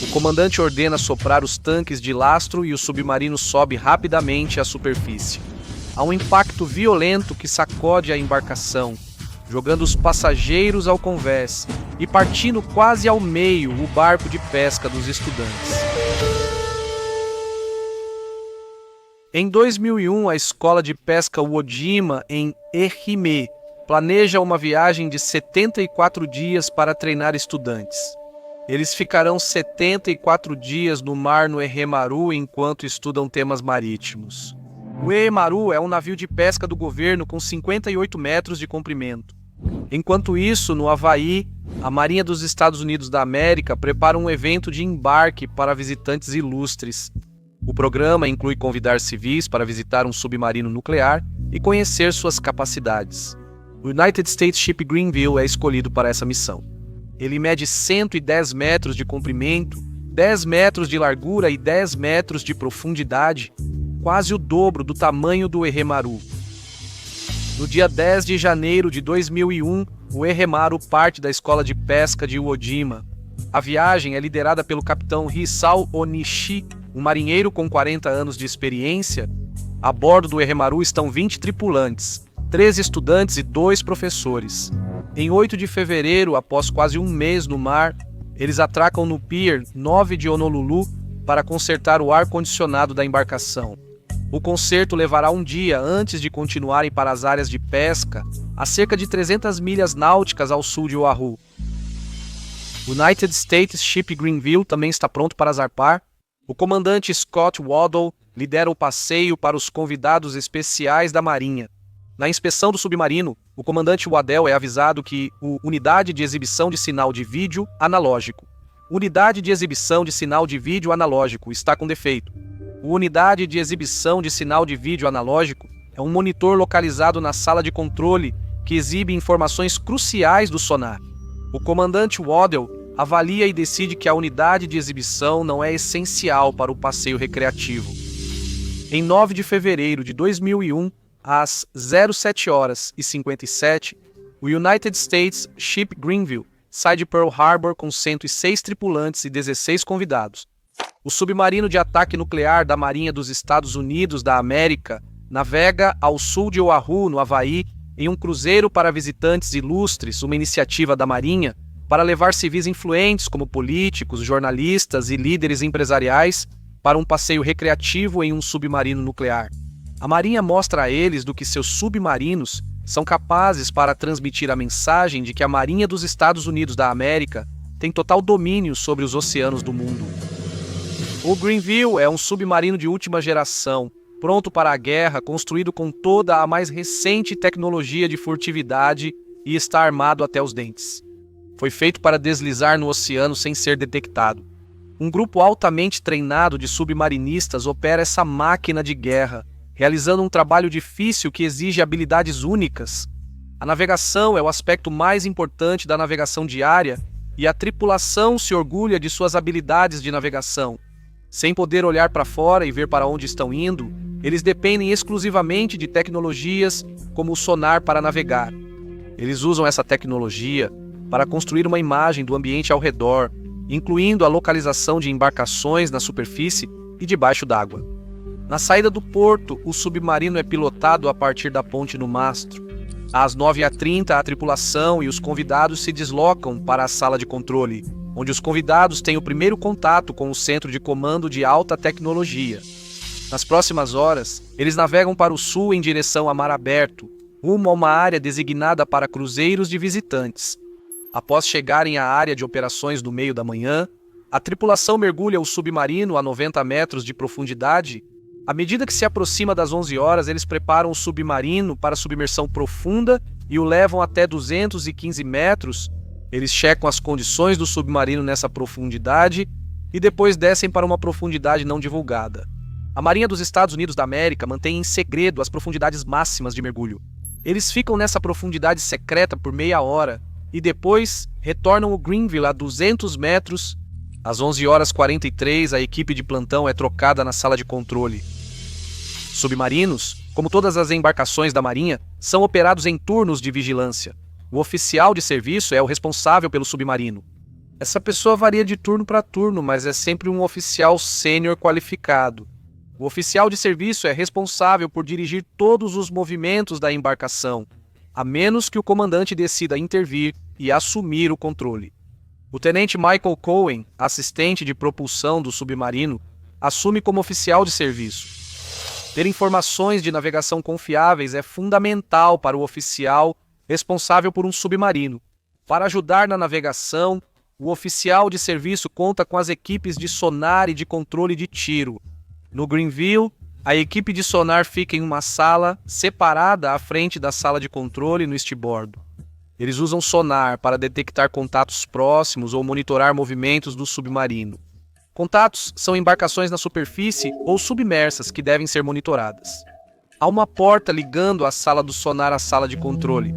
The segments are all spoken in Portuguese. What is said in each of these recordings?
O comandante ordena soprar os tanques de lastro e o submarino sobe rapidamente à superfície. Há um impacto violento que sacode a embarcação, jogando os passageiros ao convés e partindo quase ao meio o barco de pesca dos estudantes. Em 2001, a escola de pesca Uojima, em Ehime, planeja uma viagem de 74 dias para treinar estudantes. Eles ficarão 74 dias no mar no Ehemaru enquanto estudam temas marítimos. O Ehemaru é um navio de pesca do governo com 58 metros de comprimento. Enquanto isso, no Havaí, a Marinha dos Estados Unidos da América prepara um evento de embarque para visitantes ilustres. O programa inclui convidar civis para visitar um submarino nuclear e conhecer suas capacidades. O United States Ship Greenville é escolhido para essa missão. Ele mede 110 metros de comprimento, 10 metros de largura e 10 metros de profundidade, quase o dobro do tamanho do Ehemaru. No dia 10 de janeiro de 2001, o Ehemaru parte da escola de pesca de Uojima. A viagem é liderada pelo capitão Hisao Onishi, um marinheiro com 40 anos de experiência. A bordo do Ehemaru estão 20 tripulantes, 13 estudantes e 2 professores. Em 8 de fevereiro, após quase um mês no mar, eles atracam no Pier 9 de Honolulu para consertar o ar-condicionado da embarcação. O conserto levará um dia antes de continuarem para as áreas de pesca, a cerca de 300 milhas náuticas ao sul de Oahu. O United States Ship Greenville também está pronto para zarpar. O comandante Scott Waddell lidera o passeio para os convidados especiais da Marinha. Na inspeção do submarino, o comandante Waddell é avisado que o Unidade de Exibição de Sinal de Vídeo Analógico. Unidade de Exibição de Sinal de Vídeo Analógico está com defeito. A Unidade de Exibição de Sinal de Vídeo Analógico é um monitor localizado na sala de controle que exibe informações cruciais do sonar. O comandante Waddell avalia e decide que a unidade de exibição não é essencial para o passeio recreativo. Em 9 de fevereiro de 2001, às 07h57, o United States Ship Greenville sai de Pearl Harbor com 106 tripulantes e 16 convidados. O submarino de ataque nuclear da Marinha dos Estados Unidos da América navega ao sul de Oahu, no Havaí, em um cruzeiro para visitantes ilustres, uma iniciativa da Marinha para levar civis influentes como políticos, jornalistas e líderes empresariais para um passeio recreativo em um submarino nuclear. A Marinha mostra a eles do que seus submarinos são capazes para transmitir a mensagem de que a Marinha dos Estados Unidos da América tem total domínio sobre os oceanos do mundo. O Greenville é um submarino de última geração, pronto para a guerra, construído com toda a mais recente tecnologia de furtividade e está armado até os dentes. Foi feito para deslizar no oceano sem ser detectado. Um grupo altamente treinado de submarinistas opera essa máquina de guerra, realizando um trabalho difícil que exige habilidades únicas. A navegação é o aspecto mais importante da navegação diária e a tripulação se orgulha de suas habilidades de navegação. Sem poder olhar para fora e ver para onde estão indo, eles dependem exclusivamente de tecnologias como o sonar para navegar. Eles usam essa tecnologia para construir uma imagem do ambiente ao redor, incluindo a localização de embarcações na superfície e debaixo d'água. Na saída do porto, o submarino é pilotado a partir da ponte no mastro. Às 9h30, a tripulação e os convidados se deslocam para a sala de controle, onde os convidados têm o primeiro contato com o centro de comando de alta tecnologia. Nas próximas horas, eles navegam para o sul em direção a mar aberto, rumo a uma área designada para cruzeiros de visitantes. Após chegarem à área de operações no meio da manhã, a tripulação mergulha o submarino a 90 metros de profundidade. À medida que se aproxima das 11 horas, eles preparam o submarino para submersão profunda e o levam até 215 metros. Eles checam as condições do submarino nessa profundidade e depois descem para uma profundidade não divulgada. A Marinha dos Estados Unidos da América mantém em segredo as profundidades máximas de mergulho. Eles ficam nessa profundidade secreta por meia hora e depois retornam o Greenville a 200 metros. Às 11h43, a equipe de plantão é trocada na sala de controle. Submarinos, como todas as embarcações da Marinha, são operados em turnos de vigilância. O oficial de serviço é o responsável pelo submarino. Essa pessoa varia de turno para turno, mas é sempre um oficial sênior qualificado. O oficial de serviço é responsável por dirigir todos os movimentos da embarcação, a menos que o comandante decida intervir e assumir o controle. O tenente Michael Cohen, assistente de propulsão do submarino, assume como oficial de serviço. Ter informações de navegação confiáveis é fundamental para o oficial responsável por um submarino. Para ajudar na navegação, o oficial de serviço conta com as equipes de sonar e de controle de tiro. No Greenville, a equipe de sonar fica em uma sala separada à frente da sala de controle no estribordo. Eles usam sonar para detectar contatos próximos ou monitorar movimentos do submarino. Contatos são embarcações na superfície ou submersas que devem ser monitoradas. Há uma porta ligando a sala do sonar à sala de controle.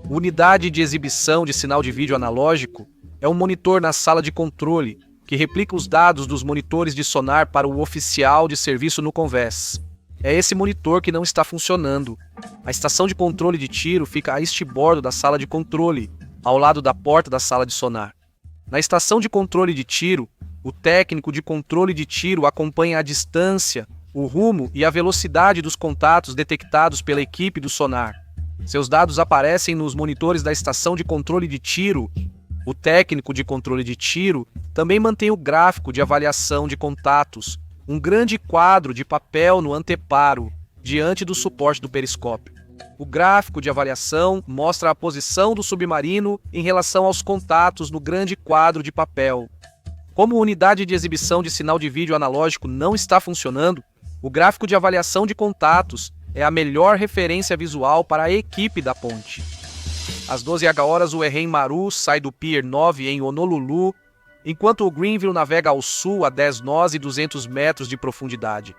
Unidade de exibição de sinal de vídeo analógico é um monitor na sala de controle que replica os dados dos monitores de sonar para o oficial de serviço no convés. É esse monitor que não está funcionando. A estação de controle de tiro fica a estribordo da sala de controle, ao lado da porta da sala de sonar. Na estação de controle de tiro, o técnico de controle de tiro acompanha a distância, o rumo e a velocidade dos contatos detectados pela equipe do sonar. Seus dados aparecem nos monitores da estação de controle de tiro. O técnico de controle de tiro também mantém o gráfico de avaliação de contatos, um grande quadro de papel no anteparo, diante do suporte do periscópio. O gráfico de avaliação mostra a posição do submarino em relação aos contatos no grande quadro de papel. Como a unidade de exibição de sinal de vídeo analógico não está funcionando, o gráfico de avaliação de contatos é a melhor referência visual para a equipe da ponte. Às 12h, o Erren Maru sai do Pier 9 em Honolulu, enquanto o Greenville navega ao sul a 10 nós e 200 metros de profundidade.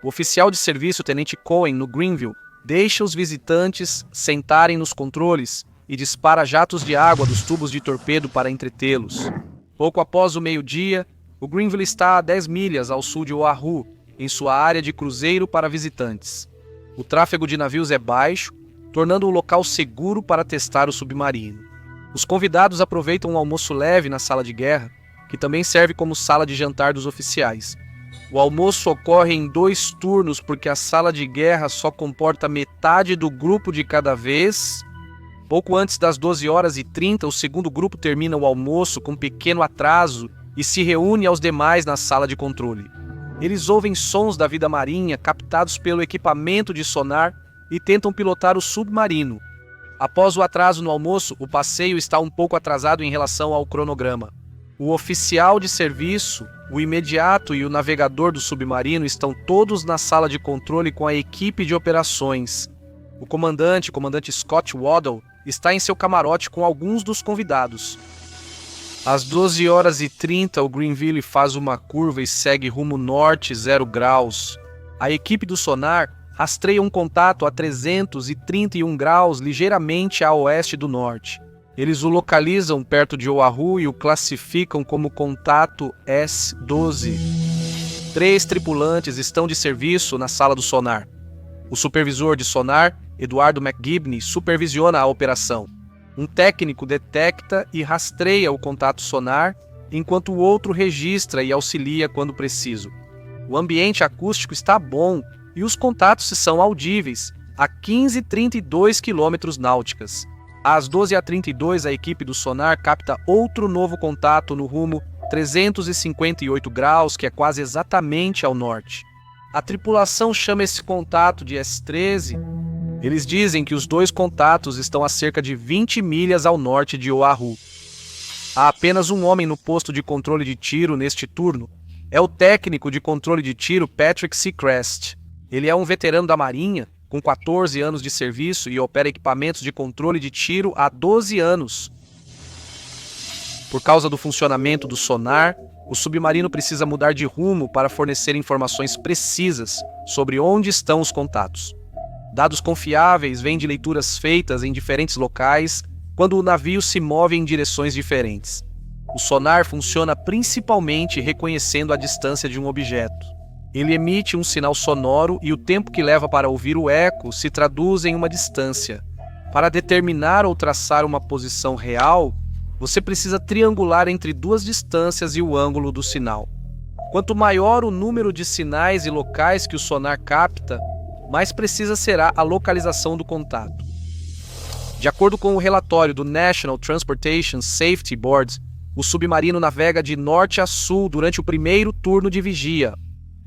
O oficial de serviço, o tenente Cohen, no Greenville, deixa os visitantes sentarem nos controles e dispara jatos de água dos tubos de torpedo para entretê-los. Pouco após o meio-dia, o Greenville está a 10 milhas ao sul de Oahu, em sua área de cruzeiro para visitantes. O tráfego de navios é baixo, tornando o local seguro para testar o submarino. Os convidados aproveitam um almoço leve na sala de guerra, que também serve como sala de jantar dos oficiais. O almoço ocorre em 2 turnos porque a sala de guerra só comporta metade do grupo de cada vez. Pouco antes das 12h30, o segundo grupo termina o almoço com um pequeno atraso e se reúne aos demais na sala de controle. Eles ouvem sons da vida marinha captados pelo equipamento de sonar e tentam pilotar o submarino. Após o atraso no almoço, o passeio está um pouco atrasado em relação ao cronograma. O oficial de serviço, o imediato e o navegador do submarino estão todos na sala de controle com a equipe de operações. O comandante Scott Waddell, está em seu camarote com alguns dos convidados. Às 12h30, o Greenville faz uma curva e segue rumo norte 0 graus. A equipe do sonar rastreia um contato a 331 graus ligeiramente a oeste do norte. Eles o localizam perto de Oahu e o classificam como contato S-12. 3 tripulantes estão de serviço na sala do sonar. O supervisor de sonar, Eduardo McGibney, supervisiona a operação. Um técnico detecta e rastreia o contato sonar, enquanto o outro registra e auxilia quando preciso. O ambiente acústico está bom e os contatos são audíveis a 15,32 km náuticas. Às 12h32, a equipe do sonar capta outro novo contato no rumo 358 graus, que é quase exatamente ao norte. A tripulação chama esse contato de S-13. Eles dizem que os 2 contatos estão a cerca de 20 milhas ao norte de Oahu. Há apenas um homem no posto de controle de tiro neste turno. É o técnico de controle de tiro Patrick Seacrest. Ele é um veterano da Marinha, com 14 anos de serviço e opera equipamentos de controle de tiro há 12 anos. Por causa do funcionamento do sonar, o submarino precisa mudar de rumo para fornecer informações precisas sobre onde estão os contatos. Dados confiáveis vêm de leituras feitas em diferentes locais quando o navio se move em direções diferentes. O sonar funciona principalmente reconhecendo a distância de um objeto. Ele emite um sinal sonoro e o tempo que leva para ouvir o eco se traduz em uma distância. Para determinar ou traçar uma posição real, Você precisa triangular entre duas distâncias e o ângulo do sinal. Quanto maior o número de sinais e locais que o sonar capta, mais precisa será a localização do contato. De acordo com o relatório do National Transportation Safety Board, o submarino navega de norte a sul durante o primeiro turno de vigia.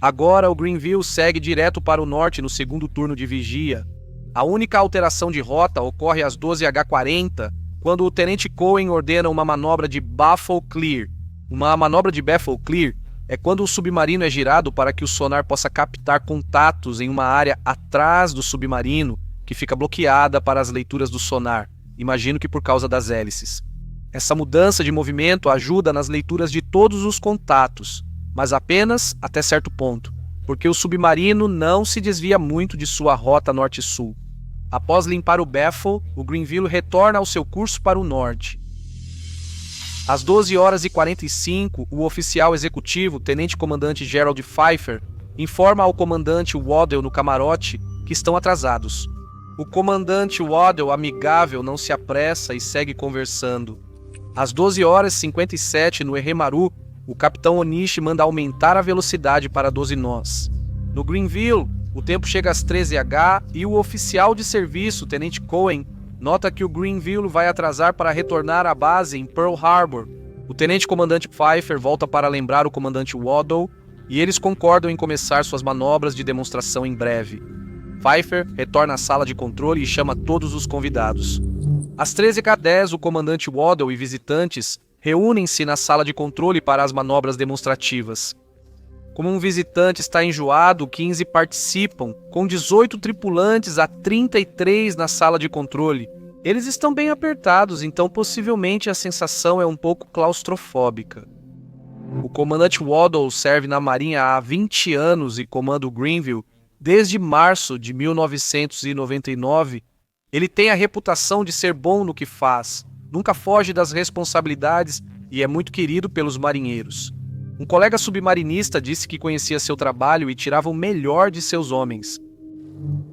Agora o Greenville segue direto para o norte no segundo turno de vigia. A única alteração de rota ocorre às 12h40, quando o Tenente Cohen ordena uma manobra de baffle clear. Uma manobra de baffle clear é quando o submarino é girado para que o sonar possa captar contatos em uma área atrás do submarino que fica bloqueada para as leituras do sonar, imagino que por causa das hélices. Essa mudança de movimento ajuda nas leituras de todos os contatos, mas apenas até certo ponto, porque o submarino não se desvia muito de sua rota norte-sul. Após limpar o baffle, o Greenville retorna ao seu curso para o norte. Às 12h45, o oficial executivo, tenente-comandante Gerald Pfeiffer, informa ao comandante Waddell no camarote que estão atrasados. O comandante Waddell, amigável, não se apressa e segue conversando. Às 12h57, no Eremaru, o capitão Onishi manda aumentar a velocidade para 12 nós. No Greenville, o tempo chega às 13h e o oficial de serviço, tenente Cohen, nota que o Greenville vai atrasar para retornar à base em Pearl Harbor. O tenente-comandante Pfeiffer volta para lembrar o comandante Waddell e eles concordam em começar suas manobras de demonstração em breve. Pfeiffer retorna à sala de controle e chama todos os convidados. Às 13h10, o comandante Waddell e visitantes reúnem-se na sala de controle para as manobras demonstrativas. Como um visitante está enjoado, 15 participam, com 18 tripulantes a 33 na sala de controle. Eles estão bem apertados, então possivelmente a sensação é um pouco claustrofóbica. O comandante Waddell serve na Marinha há 20 anos e comanda o Greenville desde março de 1999. Ele tem a reputação de ser bom no que faz, nunca foge das responsabilidades e é muito querido pelos marinheiros. Um colega submarinista disse que conhecia seu trabalho e tirava o melhor de seus homens.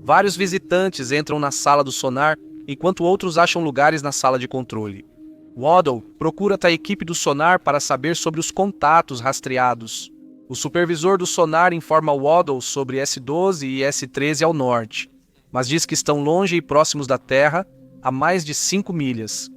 Vários visitantes entram na sala do sonar, enquanto outros acham lugares na sala de controle. Waddell procura a equipe do sonar para saber sobre os contatos rastreados. O supervisor do sonar informa Waddell sobre S-12 e S-13 ao norte, mas diz que estão longe e próximos da Terra, a mais de 5 milhas.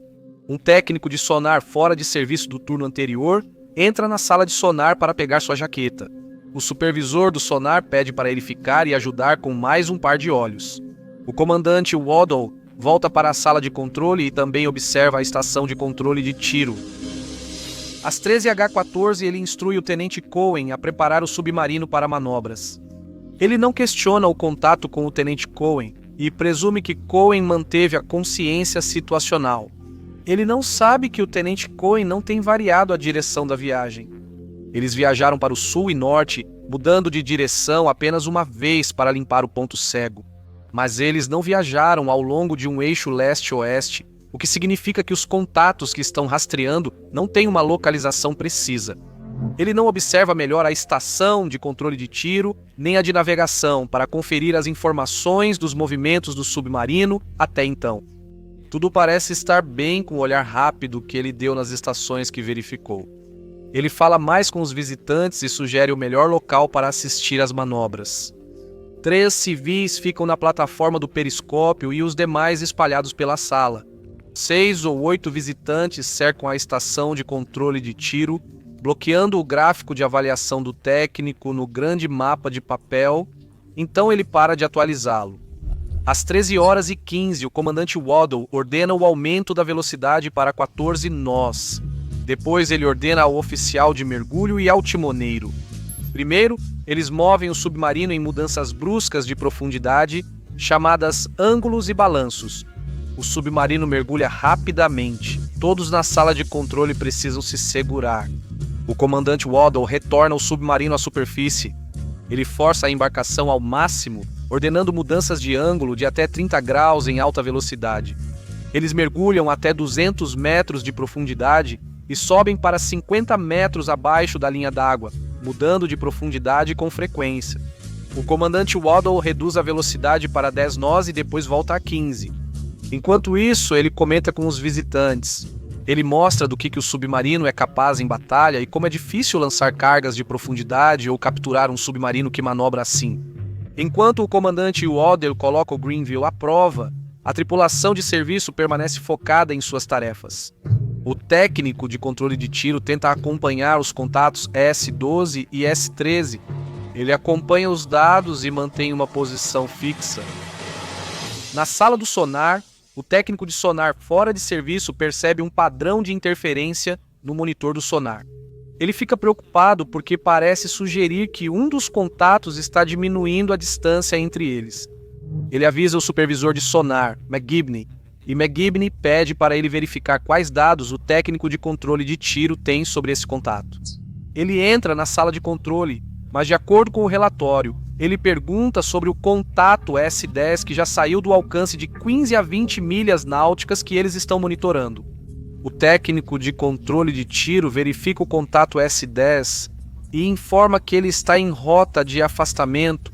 Um técnico de sonar fora de serviço do turno anterior entra na sala de sonar para pegar sua jaqueta. O supervisor do sonar pede para ele ficar e ajudar com mais um par de olhos. O comandante Waddell volta para a sala de controle e também observa a estação de controle de tiro. Às 13h14, ele instrui o tenente Cohen a preparar o submarino para manobras. Ele não questiona o contato com o tenente Cohen e presume que Cohen manteve a consciência situacional. Ele não sabe que o tenente Cohen não tem variado a direção da viagem. Eles viajaram para o sul e norte, mudando de direção apenas uma vez para limpar o ponto cego. Mas eles não viajaram ao longo de um eixo leste-oeste, o que significa que os contatos que estão rastreando não têm uma localização precisa. Ele não observa melhor a estação de controle de tiro, nem a de navegação, para conferir as informações dos movimentos do submarino até então. Tudo parece estar bem com o olhar rápido que ele deu nas estações que verificou. Ele fala mais com os visitantes e sugere o melhor local para assistir às manobras. 3 civis ficam na plataforma do periscópio e os demais espalhados pela sala. 6 ou 8 visitantes cercam a estação de controle de tiro, bloqueando o gráfico de avaliação do técnico no grande mapa de papel, então ele para de atualizá-lo. Às 13h15, o comandante Waddell ordena o aumento da velocidade para 14 nós. Depois ele ordena ao oficial de mergulho e ao timoneiro. Primeiro, eles movem o submarino em mudanças bruscas de profundidade, chamadas ângulos e balanços. O submarino mergulha rapidamente. Todos na sala de controle precisam se segurar. O comandante Waddell retorna o submarino à superfície. Ele força a embarcação ao máximo, ordenando mudanças de ângulo de até 30 graus em alta velocidade. Eles mergulham até 200 metros de profundidade e sobem para 50 metros abaixo da linha d'água, mudando de profundidade com frequência. O comandante Waddell reduz a velocidade para 10 nós e depois volta a 15. Enquanto isso, ele comenta com os visitantes. Ele mostra do que o submarino é capaz em batalha e como é difícil lançar cargas de profundidade ou capturar um submarino que manobra assim. Enquanto o comandante Waddell coloca o Greenville à prova, a tripulação de serviço permanece focada em suas tarefas. O técnico de controle de tiro tenta acompanhar os contatos S-12 e S-13. Ele acompanha os dados e mantém uma posição fixa. Na sala do sonar, o técnico de sonar fora de serviço percebe um padrão de interferência no monitor do sonar. Ele fica preocupado porque parece sugerir que um dos contatos está diminuindo a distância entre eles. Ele avisa o supervisor de sonar, McGibney, e McGibney pede para ele verificar quais dados o técnico de controle de tiro tem sobre esse contato. Ele entra na sala de controle, mas de acordo com o relatório, ele pergunta sobre o contato S-10 que já saiu do alcance de 15 a 20 milhas náuticas que eles estão monitorando. O técnico de controle de tiro verifica o contato S-10 e informa que ele está em rota de afastamento,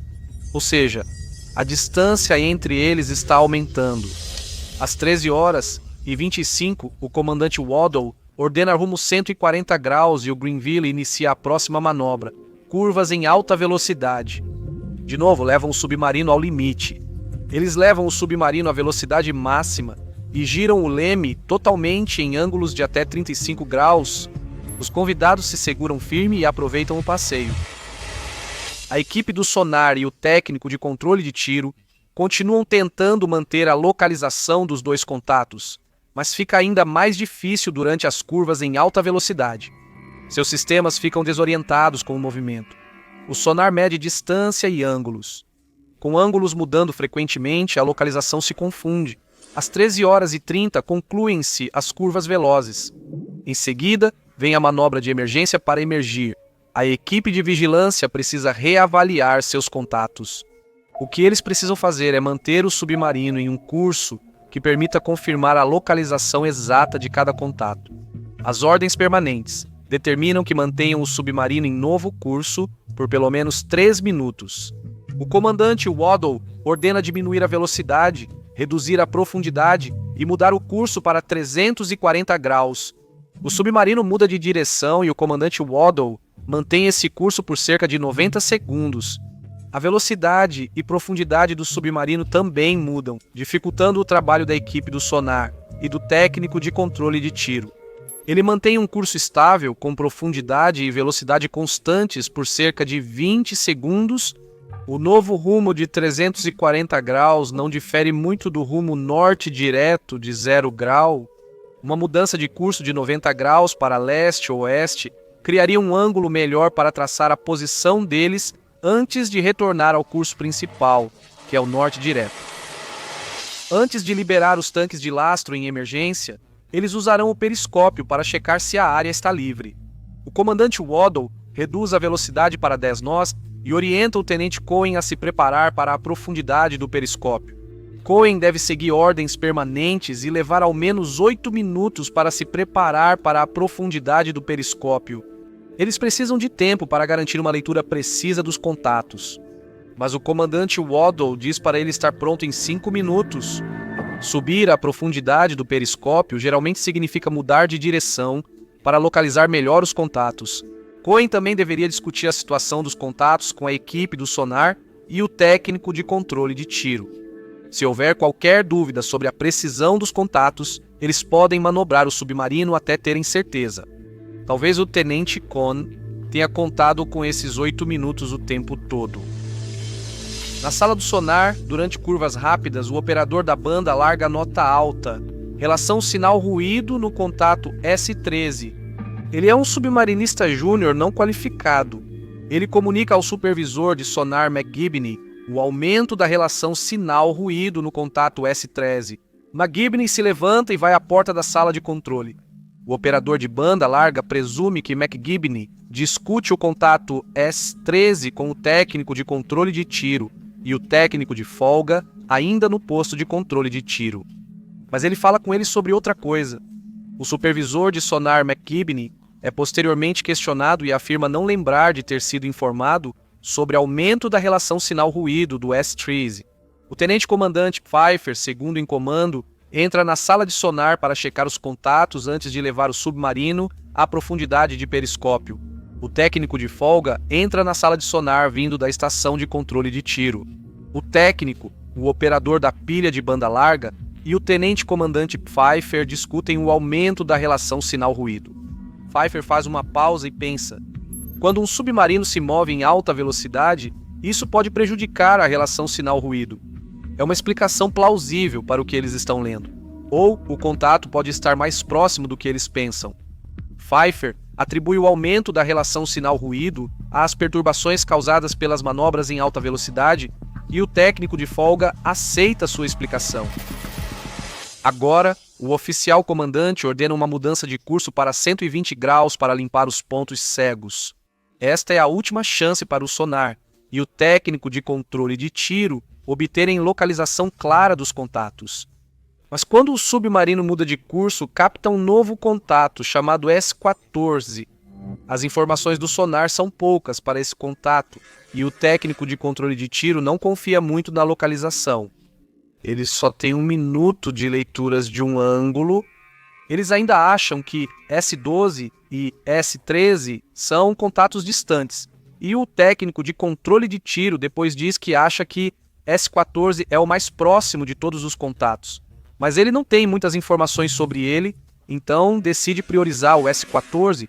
ou seja, a distância entre eles está aumentando. Às 13h25, o comandante Waddell ordena rumo 140 graus e o Greenville inicia a próxima manobra, curvas em alta velocidade. De novo, levam o submarino ao limite. Eles levam o submarino à velocidade máxima e giram o leme totalmente em ângulos de até 35 graus. Os convidados se seguram firme e aproveitam o passeio. A equipe do sonar e o técnico de controle de tiro continuam tentando manter a localização dos dois contatos, mas fica ainda mais difícil durante as curvas em alta velocidade. Seus sistemas ficam desorientados com o movimento. O sonar mede distância e ângulos. Com ângulos mudando frequentemente, a localização se confunde. Às 13h30 concluem-se as curvas velozes. Em seguida, vem a manobra de emergência para emergir. A equipe de vigilância precisa reavaliar seus contatos. O que eles precisam fazer é manter o submarino em um curso que permita confirmar a localização exata de cada contato. As ordens permanentes determinam que mantenham o submarino em novo curso por pelo menos 3 minutos. O comandante Waddell ordena diminuir a velocidade, reduzir a profundidade e mudar o curso para 340 graus. O submarino muda de direção e o comandante Waddell mantém esse curso por cerca de 90 segundos. A velocidade e profundidade do submarino também mudam, dificultando o trabalho da equipe do sonar e do técnico de controle de tiro. Ele mantém um curso estável, com profundidade e velocidade constantes por cerca de 20 segundos. O novo rumo de 340 graus não difere muito do rumo norte direto de 0 grau. Uma mudança de curso de 90 graus para leste ou oeste criaria um ângulo melhor para traçar a posição deles antes de retornar ao curso principal, que é o norte direto. Antes de liberar os tanques de lastro em emergência, eles usarão o periscópio para checar se a área está livre. O comandante Waddell reduz a velocidade para 10 nós e orienta o tenente Cohen a se preparar para a profundidade do periscópio. Cohen deve seguir ordens permanentes e levar ao menos 8 minutos para se preparar para a profundidade do periscópio. Eles precisam de tempo para garantir uma leitura precisa dos contatos. Mas o comandante Waddell diz para ele estar pronto em 5 minutos. Subir a profundidade do periscópio geralmente significa mudar de direção para localizar melhor os contatos. Cohen também deveria discutir a situação dos contatos com a equipe do sonar e o técnico de controle de tiro. Se houver qualquer dúvida sobre a precisão dos contatos, eles podem manobrar o submarino até terem certeza. Talvez o tenente Cohn tenha contado com esses 8 minutos o tempo todo. Na sala do sonar, durante curvas rápidas, o operador da banda larga a nota alta, relação sinal-ruído no contato S-13. Ele é um submarinista júnior não qualificado. Ele comunica ao supervisor de sonar McGibney o aumento da relação sinal-ruído no contato S-13. McGibney se levanta e vai à porta da sala de controle. O operador de banda larga presume que McGibney discute o contato S-13 com o técnico de controle de tiro e o técnico de folga ainda no posto de controle de tiro. Mas ele fala com ele sobre outra coisa. O supervisor de sonar McGibney é posteriormente questionado e afirma não lembrar de ter sido informado sobre aumento da relação sinal-ruído do S-13. O tenente-comandante Pfeiffer, segundo em comando, entra na sala de sonar para checar os contatos antes de levar o submarino à profundidade de periscópio. O técnico de folga entra na sala de sonar vindo da estação de controle de tiro. O técnico, o operador da pilha de banda larga e o tenente-comandante Pfeiffer discutem o aumento da relação sinal-ruído. Pfeiffer faz uma pausa e pensa: quando um submarino se move em alta velocidade, isso pode prejudicar a relação sinal-ruído. É uma explicação plausível para o que eles estão lendo. Ou o contato pode estar mais próximo do que eles pensam. Pfeiffer atribui o aumento da relação sinal-ruído às perturbações causadas pelas manobras em alta velocidade e o técnico de folga aceita sua explicação. Agora, o oficial comandante ordena uma mudança de curso para 120 graus para limpar os pontos cegos. Esta é a última chance para o sonar e o técnico de controle de tiro obterem localização clara dos contatos. Mas quando o submarino muda de curso, capta um novo contato chamado S-14. As informações do sonar são poucas para esse contato e o técnico de controle de tiro não confia muito na localização. Ele só tem 1 minuto de leituras de um ângulo. Eles ainda acham que S-12 e S-13 são contatos distantes. E o técnico de controle de tiro depois diz que acha que S-14 é o mais próximo de todos os contatos. Mas ele não tem muitas informações sobre ele, então decide priorizar o S-14.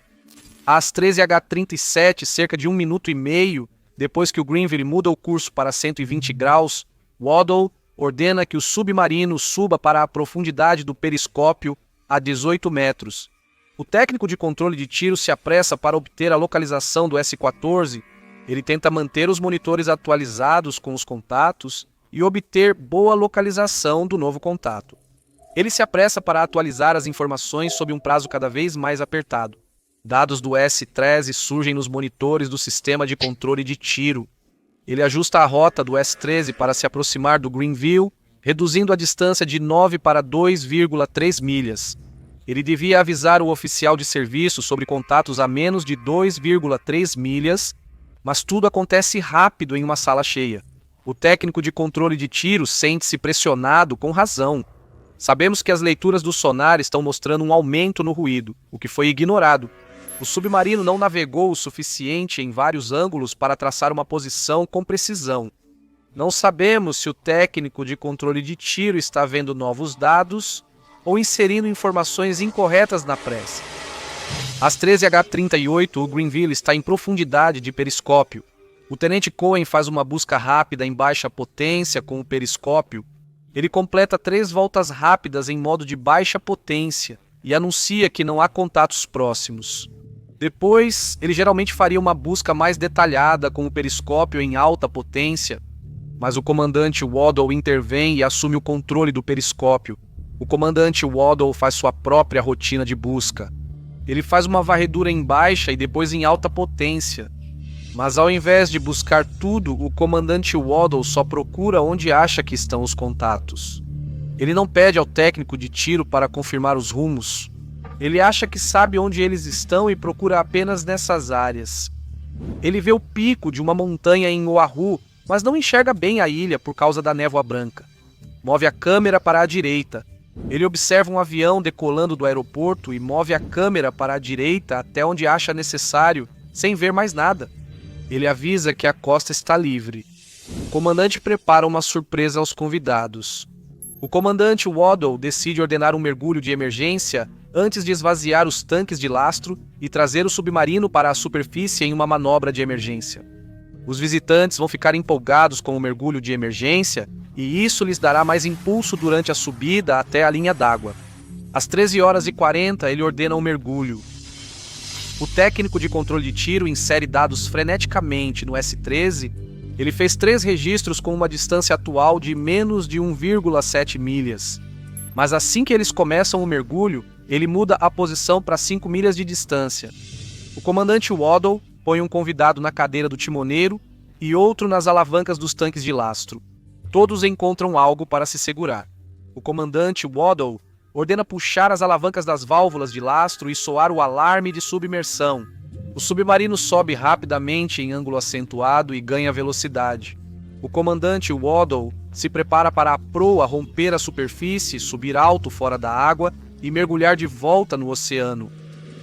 Às 13h37, cerca de 1 minuto e meio, depois que o Grenville muda o curso para 120 graus, Waddell ordena que o submarino suba para a profundidade do periscópio a 18 metros. O técnico de controle de tiro se apressa para obter a localização do S-14. Ele tenta manter os monitores atualizados com os contatos e obter boa localização do novo contato. Ele se apressa para atualizar as informações sob um prazo cada vez mais apertado. Dados do S-13 surgem nos monitores do sistema de controle de tiro. Ele ajusta a rota do S-13 para se aproximar do Grenville, reduzindo a distância de 9 para 2,3 milhas. Ele devia avisar o oficial de serviço sobre contatos a menos de 2,3 milhas, mas tudo acontece rápido em uma sala cheia. O técnico de controle de tiro sente-se pressionado com razão. Sabemos que as leituras do sonar estão mostrando um aumento no ruído, o que foi ignorado. O submarino não navegou o suficiente em vários ângulos para traçar uma posição com precisão. Não sabemos se o técnico de controle de tiro está vendo novos dados ou inserindo informações incorretas na pressa. Às 13h38, o Grenville está em profundidade de periscópio. O tenente Cohen faz uma busca rápida em baixa potência com o periscópio. Ele completa 3 voltas rápidas em modo de baixa potência e anuncia que não há contatos próximos. Depois, ele geralmente faria uma busca mais detalhada com o periscópio em alta potência, mas o comandante Waddell intervém e assume o controle do periscópio. O comandante Waddell faz sua própria rotina de busca. Ele faz uma varredura em baixa e depois em alta potência. Mas ao invés de buscar tudo, o comandante Waddell só procura onde acha que estão os contatos. Ele não pede ao técnico de tiro para confirmar os rumos. Ele acha que sabe onde eles estão e procura apenas nessas áreas. Ele vê o pico de uma montanha em Oahu, mas não enxerga bem a ilha por causa da névoa branca. Move a câmera para a direita. Ele observa um avião decolando do aeroporto e move a câmera para a direita até onde acha necessário, sem ver mais nada. Ele avisa que a costa está livre. O comandante prepara uma surpresa aos convidados. O comandante Waddell decide ordenar um mergulho de emergência antes de esvaziar os tanques de lastro e trazer o submarino para a superfície em uma manobra de emergência. Os visitantes vão ficar empolgados com o mergulho de emergência e isso lhes dará mais impulso durante a subida até a linha d'água. Às 13h40, ele ordena um mergulho. O técnico de controle de tiro insere dados freneticamente no S-13. Ele fez 3 registros com uma distância atual de menos de 1,7 milhas. Mas assim que eles começam o mergulho, ele muda a posição para 5 milhas de distância. O comandante Waddell põe um convidado na cadeira do timoneiro e outro nas alavancas dos tanques de lastro. Todos encontram algo para se segurar. O comandante Waddell ordena puxar as alavancas das válvulas de lastro e soar o alarme de submersão. O submarino sobe rapidamente em ângulo acentuado e ganha velocidade. O comandante Waddell se prepara para a proa romper a superfície, subir alto fora da água e mergulhar de volta no oceano.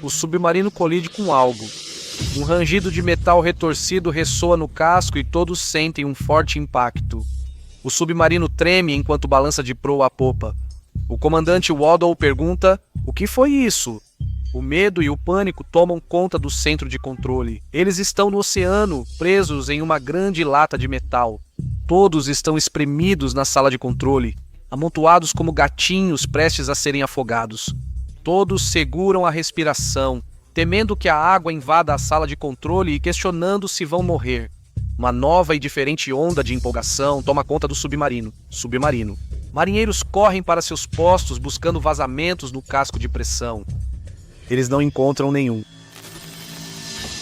O submarino colide com algo. Um rangido de metal retorcido ressoa no casco e todos sentem um forte impacto. O submarino treme enquanto balança de proa a popa. O comandante Waddle pergunta: "O que foi isso?" O medo e o pânico tomam conta do centro de controle. Eles estão no oceano, presos em uma grande lata de metal. Todos estão espremidos na sala de controle, amontoados como gatinhos prestes a serem afogados. Todos seguram a respiração, temendo que a água invada a sala de controle e questionando se vão morrer. Uma nova e diferente onda de empolgação toma conta do submarino. Marinheiros correm para seus postos buscando vazamentos no casco de pressão. Eles não encontram nenhum.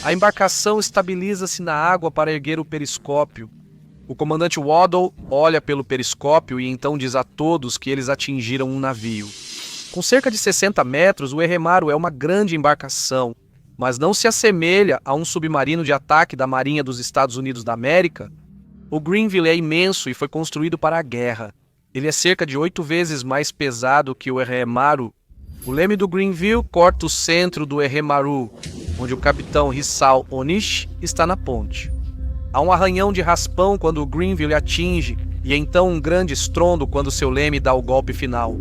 A embarcação estabiliza-se na água para erguer o periscópio. O comandante Waddle olha pelo periscópio e então diz a todos que eles atingiram um navio. Com cerca de 60 metros, o Eremaru é uma grande embarcação, mas não se assemelha a um submarino de ataque da Marinha dos Estados Unidos da América. O Greenville é imenso e foi construído para a guerra. Ele é cerca de 8 vezes mais pesado que o Eremaru. O leme do Greenville corta o centro do Eremaru, onde o capitão Hisao Onishi está na ponte. Há um arranhão de raspão quando o Greenville atinge, e então um grande estrondo quando seu leme dá o golpe final.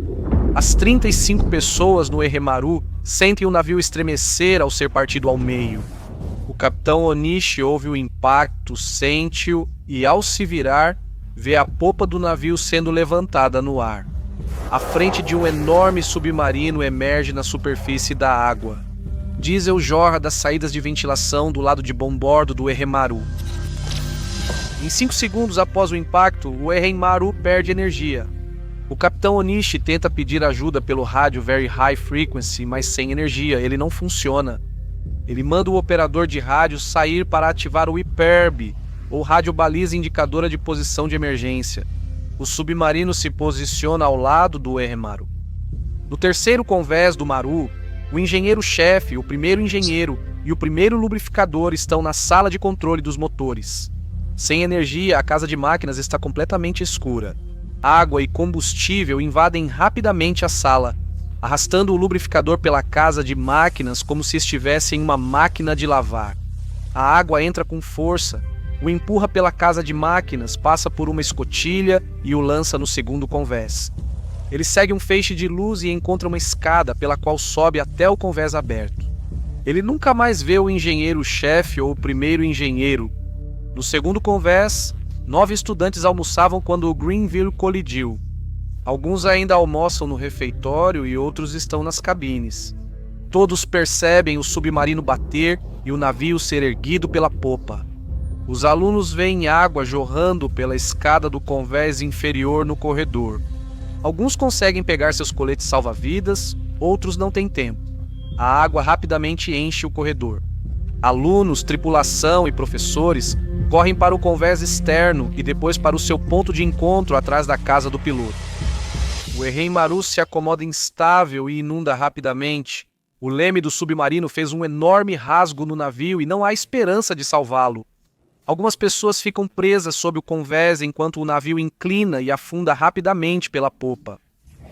As 35 pessoas no Eremaru sentem o navio estremecer ao ser partido ao meio. O capitão Onishi ouve o impacto, sente-o e, ao se virar, vê a popa do navio sendo levantada no ar. A frente de um enorme submarino emerge na superfície da água. Diesel jorra das saídas de ventilação do lado de bombordo do Eremaru. Em 5 segundos após o impacto, o Eremaru perde energia. O capitão Onishi tenta pedir ajuda pelo rádio Very High Frequency, mas sem energia, ele não funciona. Ele manda o operador de rádio sair para ativar o IPERB, ou rádio baliza indicadora de posição de emergência. O submarino se posiciona ao lado do Eremaru. No terceiro convés do Maru, o engenheiro-chefe, o primeiro engenheiro e o primeiro lubrificador estão na sala de controle dos motores. Sem energia, a casa de máquinas está completamente escura. Água e combustível invadem rapidamente a sala, arrastando o lubrificador pela casa de máquinas como se estivesse em uma máquina de lavar. A água entra com força, o empurra pela casa de máquinas, passa por uma escotilha e o lança no segundo convés. Ele segue um feixe de luz e encontra uma escada pela qual sobe até o convés aberto. Ele nunca mais vê o engenheiro-chefe ou o primeiro engenheiro. No segundo convés, 9 estudantes almoçavam quando o Greenville colidiu. Alguns ainda almoçam no refeitório e outros estão nas cabines. Todos percebem o submarino bater e o navio ser erguido pela popa. Os alunos veem água jorrando pela escada do convés inferior no corredor. Alguns conseguem pegar seus coletes salva-vidas, outros não têm tempo. A água rapidamente enche o corredor. Alunos, tripulação e professores correm para o convés externo e depois para o seu ponto de encontro atrás da casa do piloto. O Eremaru se acomoda instável e inunda rapidamente. O leme do submarino fez um enorme rasgo no navio e não há esperança de salvá-lo. Algumas pessoas ficam presas sob o convés enquanto o navio inclina e afunda rapidamente pela popa.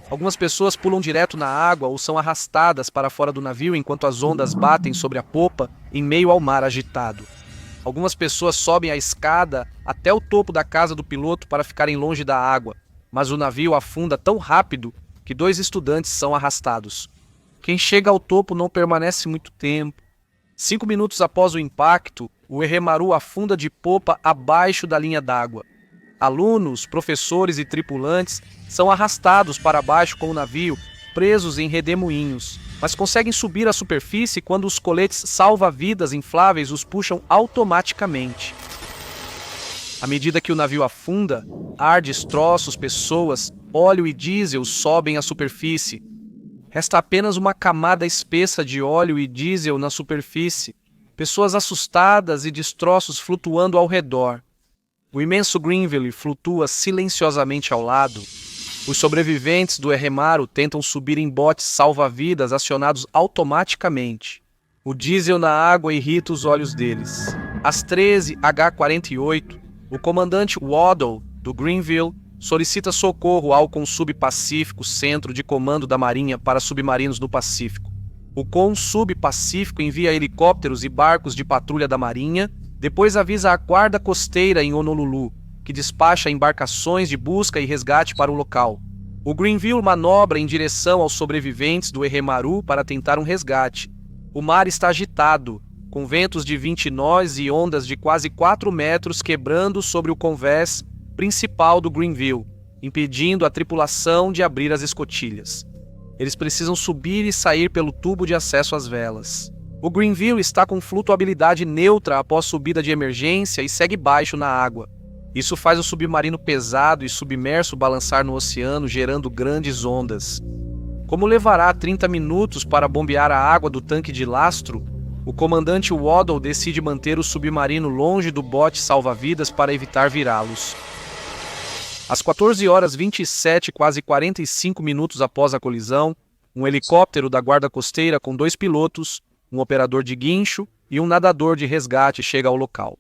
Algumas pessoas pulam direto na água ou são arrastadas para fora do navio enquanto as ondas batem sobre a popa em meio ao mar agitado. Algumas pessoas sobem a escada até o topo da casa do piloto para ficarem longe da água, mas o navio afunda tão rápido que 2 estudantes são arrastados. Quem chega ao topo não permanece muito tempo. 5 minutos após o impacto, o Eremaru afunda de popa abaixo da linha d'água. Alunos, professores e tripulantes são arrastados para baixo com o navio, presos em redemoinhos, mas conseguem subir à superfície quando os coletes salva-vidas infláveis os puxam automaticamente. À medida que o navio afunda, ar, destroços, pessoas, óleo e diesel sobem à superfície. Resta apenas uma camada espessa de óleo e diesel na superfície, pessoas assustadas e destroços flutuando ao redor. O imenso Greenville flutua silenciosamente ao lado. Os sobreviventes do Eremaru tentam subir em botes salva-vidas acionados automaticamente. O diesel na água irrita os olhos deles. Às 13h48, o comandante Waddle, do Greenville, solicita socorro ao CONSUB Pacífico, Centro de Comando da Marinha para Submarinos no Pacífico. O CONSUB Pacífico envia helicópteros e barcos de patrulha da Marinha, depois avisa a Guarda Costeira em Honolulu, que despacha embarcações de busca e resgate para o local. O Greenville manobra em direção aos sobreviventes do Erremaru para tentar um resgate. O mar está agitado, com ventos de 20 nós e ondas de quase 4 metros quebrando sobre o convés principal do Greenville, impedindo a tripulação de abrir as escotilhas. Eles precisam subir e sair pelo tubo de acesso às velas. O Greenville está com flutuabilidade neutra após subida de emergência e segue baixo na água. Isso faz o submarino pesado e submerso balançar no oceano, gerando grandes ondas. Como levará 30 minutos para bombear a água do tanque de lastro, o comandante Waddell decide manter o submarino longe do bote salva-vidas para evitar virá-los. Às 14h27, quase 45 minutos após a colisão, um helicóptero da Guarda Costeira com 2 pilotos, um operador de guincho e um nadador de resgate chega ao local.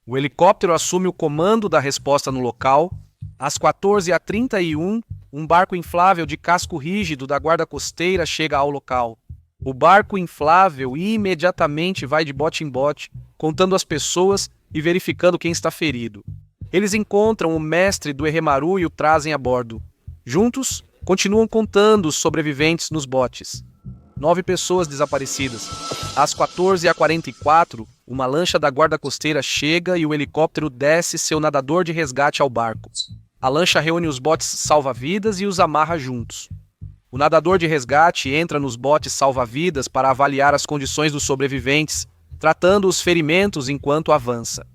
O helicóptero assume o comando da resposta no local. Às 14h31, um barco inflável de casco rígido da Guarda Costeira chega ao local. O barco inflável imediatamente vai de bote em bote, contando as pessoas e verificando quem está ferido. Eles encontram o mestre do Erremaru e o trazem a bordo. Juntos, continuam contando os sobreviventes nos botes. 9 pessoas desaparecidas. Às 14h44, uma lancha da Guarda Costeira chega e o helicóptero desce seu nadador de resgate ao barco. A lancha reúne os botes salva-vidas e os amarra juntos. O nadador de resgate entra nos botes salva-vidas para avaliar as condições dos sobreviventes, tratando os ferimentos enquanto avança.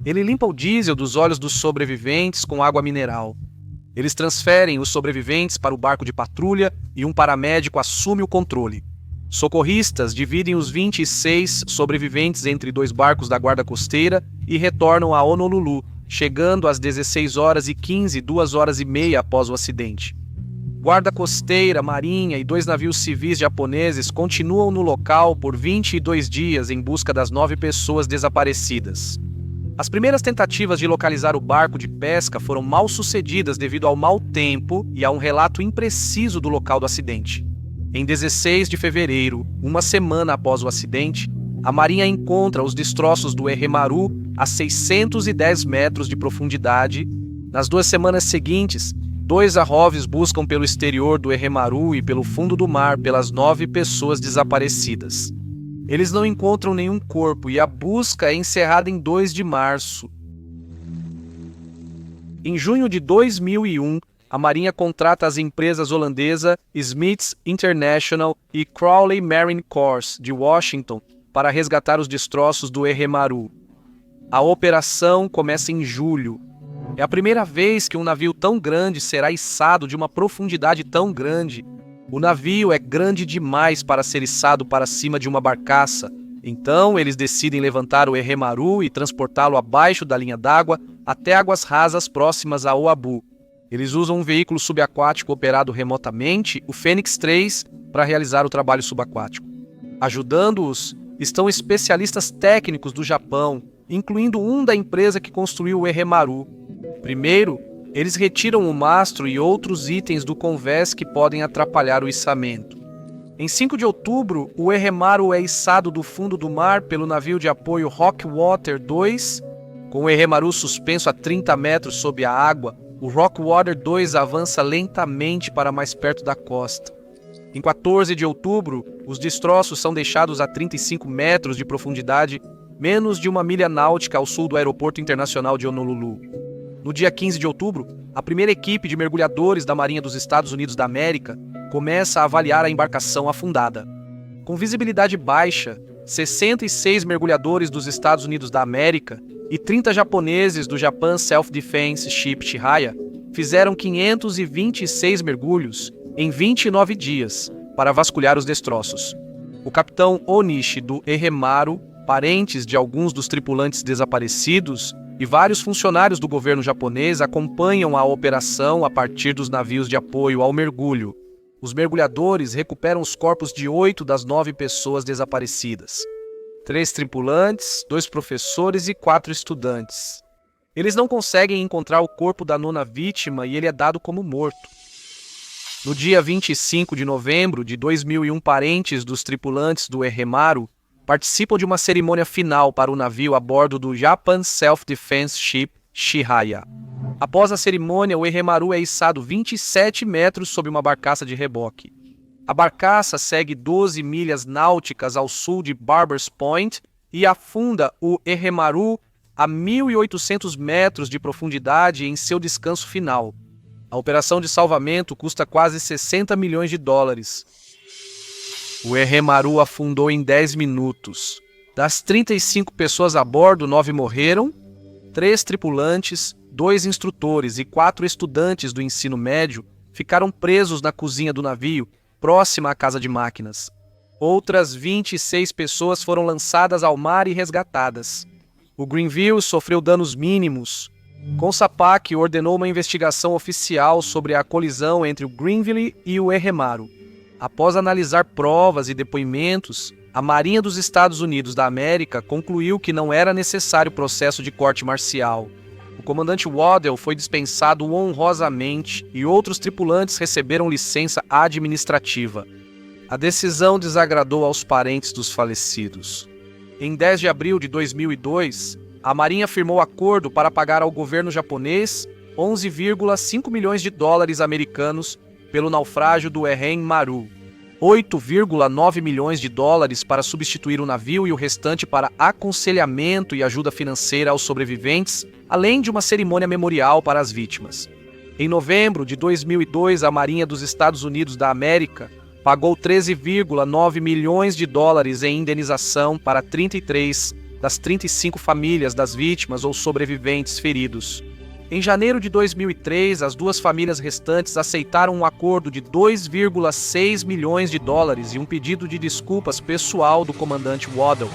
Ele limpa o diesel dos olhos dos sobreviventes com água mineral. Eles transferem os sobreviventes para o barco de patrulha e um paramédico assume o controle. Socorristas dividem os 26 sobreviventes entre 2 barcos da Guarda Costeira e retornam a Honolulu, chegando às 16h15, 2h30 após o acidente. Guarda Costeira, Marinha e 2 navios civis japoneses continuam no local por 22 dias em busca das 9 pessoas desaparecidas. As primeiras tentativas de localizar o barco de pesca foram mal sucedidas devido ao mau tempo e a um relato impreciso do local do acidente. Em 16 de fevereiro, uma semana após o acidente, a Marinha encontra os destroços do Erremaru a 610 metros de profundidade. Nas 2 semanas seguintes, 2 arroves buscam pelo exterior do Erremaru e pelo fundo do mar pelas 9 pessoas desaparecidas. Eles não encontram nenhum corpo e a busca é encerrada em 2 de março. Em junho de 2001, a Marinha contrata as empresas holandesas Smiths International e Crowley Marine Corps, de Washington, para resgatar os destroços do Erremaru. A operação começa em julho. É a primeira vez que um navio tão grande será içado de uma profundidade tão grande. O navio é grande demais para ser içado para cima de uma barcaça. Então, eles decidem levantar o Erremaru e transportá-lo abaixo da linha d'água até águas rasas próximas a Oahu. Eles usam um veículo subaquático operado remotamente, o Fênix 3, para realizar o trabalho subaquático. Ajudando-os estão especialistas técnicos do Japão, incluindo um da empresa que construiu o Erremaru. Primeiro, eles retiram o mastro e outros itens do convés que podem atrapalhar o içamento. Em 5 de outubro, o Erremaru é içado do fundo do mar pelo navio de apoio Rockwater 2. Com o Erremaru suspenso a 30 metros sob a água, o Rockwater 2 avança lentamente para mais perto da costa. Em 14 de outubro, os destroços são deixados a 35 metros de profundidade, menos de 1 milha náutica ao sul do Aeroporto Internacional de Honolulu. No dia 15 de outubro, a primeira equipe de mergulhadores da Marinha dos Estados Unidos da América começa a avaliar a embarcação afundada. Com visibilidade baixa, 66 mergulhadores dos Estados Unidos da América e 30 japoneses do Japan Self-Defense Ship Chihaya fizeram 526 mergulhos em 29 dias para vasculhar os destroços. O capitão Onishi do Erremaru, parentes de alguns dos tripulantes desaparecidos, e vários funcionários do governo japonês acompanham a operação a partir dos navios de apoio ao mergulho. Os mergulhadores recuperam os corpos de 8 das 9 pessoas desaparecidas. 3 tripulantes, 2 professores e 4 estudantes. Eles não conseguem encontrar o corpo da nona vítima e ele é dado como morto. No dia 25 de novembro de 2001, parentes dos tripulantes do Ehemaru participam de uma cerimônia final para o navio a bordo do Japan Self-Defense Ship Shihaya. Após a cerimônia, o Ehemaru é içado 27 metros sob uma barcaça de reboque. A barcaça segue 12 milhas náuticas ao sul de Barbers Point e afunda o Ehemaru a 1.800 metros de profundidade em seu descanso final. A operação de salvamento custa quase 60 milhões de dólares. O Ehemaru afundou em 10 minutos. Das 35 pessoas a bordo, 9 morreram, 3 tripulantes, 2 instrutores e 4 estudantes do ensino médio ficaram presos na cozinha do navio, próxima à casa de máquinas. Outras 26 pessoas foram lançadas ao mar e resgatadas. O Greenville sofreu danos mínimos. Consapac ordenou uma investigação oficial sobre a colisão entre o Greenville e o Ehemaru. Após analisar provas e depoimentos, a Marinha dos Estados Unidos da América concluiu que não era necessário processo de corte marcial. O comandante Waddell foi dispensado honrosamente e outros tripulantes receberam licença administrativa. A decisão desagradou aos parentes dos falecidos. Em 10 de abril de 2002, a Marinha firmou acordo para pagar ao governo japonês 11,5 milhões de dólares americanos pelo naufrágio do Ehemaru, 8,9 milhões de dólares para substituir o navio e o restante para aconselhamento e ajuda financeira aos sobreviventes, além de uma cerimônia memorial para as vítimas. Em novembro de 2002, a Marinha dos Estados Unidos da América pagou 13,9 milhões de dólares em indenização para 33 das 35 famílias das vítimas ou sobreviventes feridos. Em janeiro de 2003, as 2 famílias restantes aceitaram um acordo de 2,6 milhões de dólares e um pedido de desculpas pessoal do comandante Waddell.